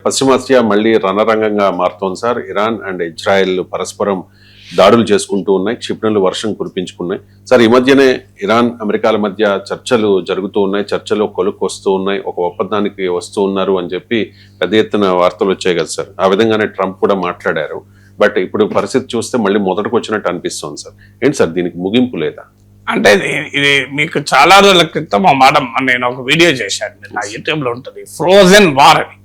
పశ్చిమాసియా మళ్ళీ రణరంగంగా మారుతోంది సార్. ఇరాన్ అండ్ ఇజ్రాయెల్ పరస్పరం దాడులు చేసుకుంటూ ఉన్నాయి, క్షిపణులు వర్షం కురిపించుకున్నాయి సార్. ఈ మధ్యనే ఇరాన్ అమెరికాల మధ్య చర్చలు జరుగుతూ ఉన్నాయి, చర్చలు కొలుక్కు వస్తూ ఉన్నాయి, ఒక ఒప్పందానికి వస్తూ ఉన్నారు అని చెప్పి పెద్ద ఎత్తున వార్తలు వచ్చాయి కదా సార్. ఆ విధంగానే ట్రంప్ కూడా మాట్లాడారు. బట్ ఇప్పుడు పరిస్థితి చూస్తే మళ్ళీ మొదటికి వచ్చినట్టు అనిపిస్తుంది సార్. ఏంటి సార్ దీనికి ముగింపు లేదా? అంటే ఇది మీకు చాలా రోజుల క్రితం నేను ఒక వీడియో చేశాను, నా యూట్యూబ్ లో ఉంటుంది, ఫ్రోజన్ వార్ అని.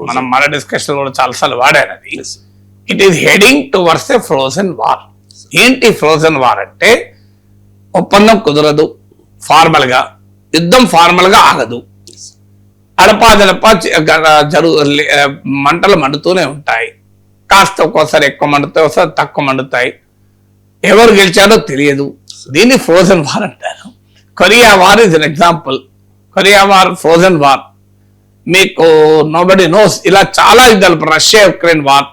మనం మన డిస్కషన్ కూడా చాలాసార్లు వాడాను అది. It is heading towards a frozen war. ఏంటి ఫ్రోజన్ వార్ అంటే ఒప్పందం కుదరదు ఫార్మల్ గా, యుద్ధం ఫార్మల్ గా ఆగదు, అడపాదడపా మంటలు మండుతూనే ఉంటాయి. కాస్త ఒక్కోసారి ఎక్కువ మండుతాయి, ఒకసారి తక్కువ మండుతాయి, ఎవరు గెలిచారో తెలియదు. దీన్ని ఫ్రోజన్ వార్ అంటారు. Korea war is an example. Korea war, frozen war, మీకు నోబడి నోస్. ఇలా చాలా యుద్ధాలు, Russia Ukraine war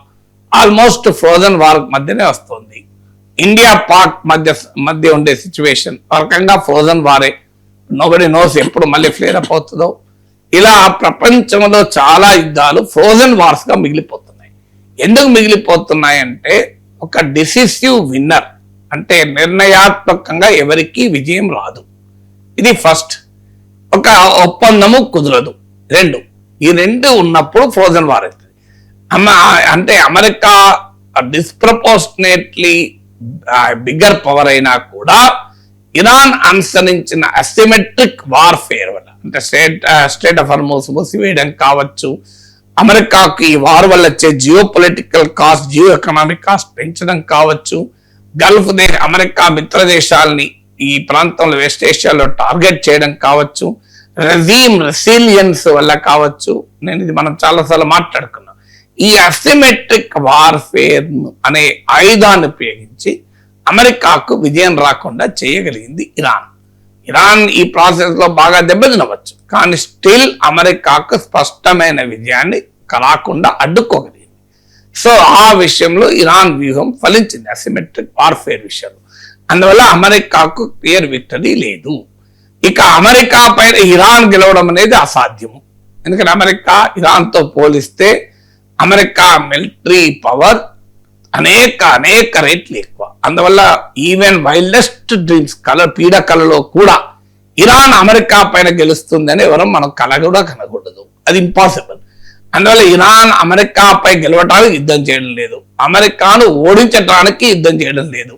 almost frozen war మధ్యనే వస్తుంది. ఇండియా పాక్ మధ్య ఉండే సిచ్యువేషన్ రకంగా ఫ్రోజన్ వారే. నోబడి నోస్ ఎప్పుడు మళ్ళీ ఫ్లేర్ అప్ అవుతుందో. ఇలా ప్రపంచంలో చాలా యుద్ధాలు ఫ్రోజన్ వార్స్ గా మిగిలిపోతున్నాయి. ఎందుకు మిగిలిపోతున్నాయి అంటే ఒక డిసిసివ్ విన్నర్, అంటే నిర్ణయాత్మకంగా ఎవరికి విజయం రాదు. ఇది ఫస్ట్. ఒక ఒప్పందము కుదరదు. ఈ రెండు ఉన్నప్పుడు ఫ్రోజన్ వార్ అవుతుంది. అంటే అమెరికా డిస్ప్రపోర్షనేట్లీ బిగ్గర్ పవర్ అయినా కూడా ఇరాన్ అనుసరించిన అసిమెట్రిక్ వార్ఫేర్ వల్ల, అంటే స్టేట్ ఆఫ్ హార్మోస్ మూసివేయడం కావచ్చు, అమెరికాకు ఈ వార్ వల్ల వచ్చే geopolitical cost, geoeconomic cost పెంచడం కావచ్చు, గల్ఫ్ అమెరికా మిత్ర దేశాలని ఈ ప్రాంతంలో వెస్ట్ ఏషియాలో టార్గెట్ చేయడం కావచ్చు, రెజీమ్ రెసిలియన్స్ వల్ల కావచ్చు. ఇది మనం చాలాసార్లు మాట్లాడుకున్నాం. ఈ అసిమెట్రిక్ వార్ఫేర్ అనే ఆయుధాన్ని ఉపయోగించి అమెరికాకు విజయం రాకుండా చేయగలిగింది ఇరాన్ ఈ ప్రాసెస్ లో బాగా దెబ్బతినవచ్చు, కానీ స్టిల్ అమెరికాకు స్పష్టమైన విజయాన్ని రాకుండా అడ్డుకోగలిగింది. సో ఆ విషయంలో ఇరాన్ వ్యూహం ఫలించింది, అసిమెట్రిక్ వార్ఫేర్ విషయంలో. అందువల్ల అమెరికాకు క్లియర్ విక్టరీ లేదు. ఇక అమెరికా పైన ఇరాన్ గెలవడం అనేది అసాధ్యము. ఎందుకంటే అమెరికా ఇరాన్తో పోలిస్తే అమెరికా మిలిటరీ పవర్ అనేక రేట్లు ఎక్కువ. అందువల్ల ఈవెన్ వైల్డెస్ట్ డ్రీమ్స్ పీడకలలో కూడా ఇరాన్ అమెరికా పైన గెలుస్తుందని మనం కూడా కనకూడదు. అది ఇంపాసిబుల్. అందువల్ల ఇరాన్ అమెరికాపై గెలవడానికి యుద్ధం చేయడం లేదు, అమెరికాను ఓడించడానికి యుద్ధం చేయడం లేదు,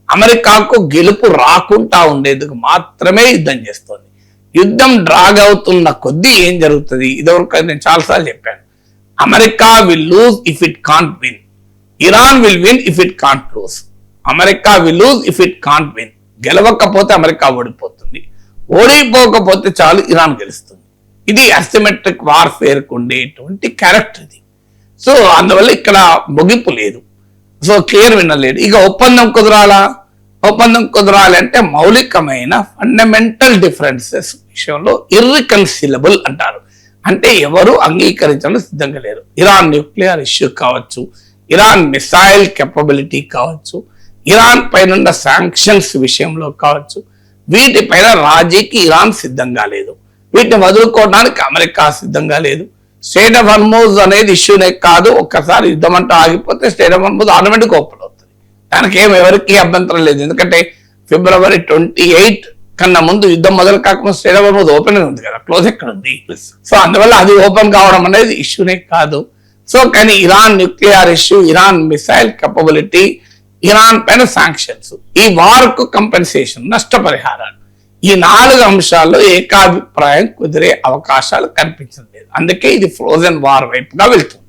అమెరికాకు గెలుపు రాకుండా ఉండేందుకు మాత్రమే యుద్ధం చేస్తుంది. యుద్ధం డ్రాగ్ అవుతున్న కొద్దీ ఏం జరుగుతుంది, ఇదివరకు నేను చాలాసార్లు చెప్పాను, America will lose if it can't win, Iran will win if it can't lose. America will lose if it can't win. గెలవకపోతే అమెరికా ఓడిపోతుంది, ఓడిపోకపోతే చాలు ఇరాన్ గెలుస్తుంది. ఇది అసిమెట్రిక్ వార్ఫేర్ కు ఉండేటువంటి క్యారెక్టర్ ఇది. సో అందువల్ల ఇక్కడ ముగింపు లేదు, సో క్లియర్ వినలేదు. ఇక ఒప్పందం కుదరాలంటే మౌలికమైన ఫండమెంటల్ డిఫరెన్సెస్ విషయంలో ఇర్రికన్సిలబుల్ అంటారు. అంటే ఎవరు అంగీకరించడం సిద్ధంగా లేరు. ఇరాన్ న్యూక్లియర్ ఇష్యూ కావచ్చు, ఇరాన్ మిసైల్ కెపబిలిటీ కావచ్చు, ఇరాన్ పైన శాంక్షన్స్ విషయంలో కావచ్చు, వీటిపైన రాజీకి ఇరాన్ సిద్ధంగా లేదు. వీటిని వదులుకోవడానికి అమెరికా సిద్ధంగా లేదు. స్టేట్ ఆఫ్ హార్మోజ్ అనేది ఇష్యూనే కాదు, ఒక్కసారి యుద్ధం అంటూ ఆగిపోతే state of Hormuz automatic open అవుతుంది. దానికి ఎవరికి అభ్యంతరం లేదు. ఎందుకంటే February 28 కన్నా ముందు యుద్ధం మొదలు కాకుండా స్టేట్ ఆఫ్ హార్మోజ్ ఓపెన్ ఉంది కదా, క్లోజ్ ఎక్కడ ఉంది. సో అందువల్ల అది ఓపెన్ కావడం అనేది ఇష్యూనే కాదు. సో కానీ Iran nuclear issue, Iran missile capability, Iran పైన శాంక్షన్స్, ఈ వార్ కు కంపెన్సేషన్, నష్టపరిహారాలు, ఈ 4 అంశాల్లో ఏకాభిప్రాయం కుదిరే అవకాశాలు కనిపించలేదు. అందుకే ఇది ఫ్రోజన్ వార్ వైపుగా వెళ్తుంది.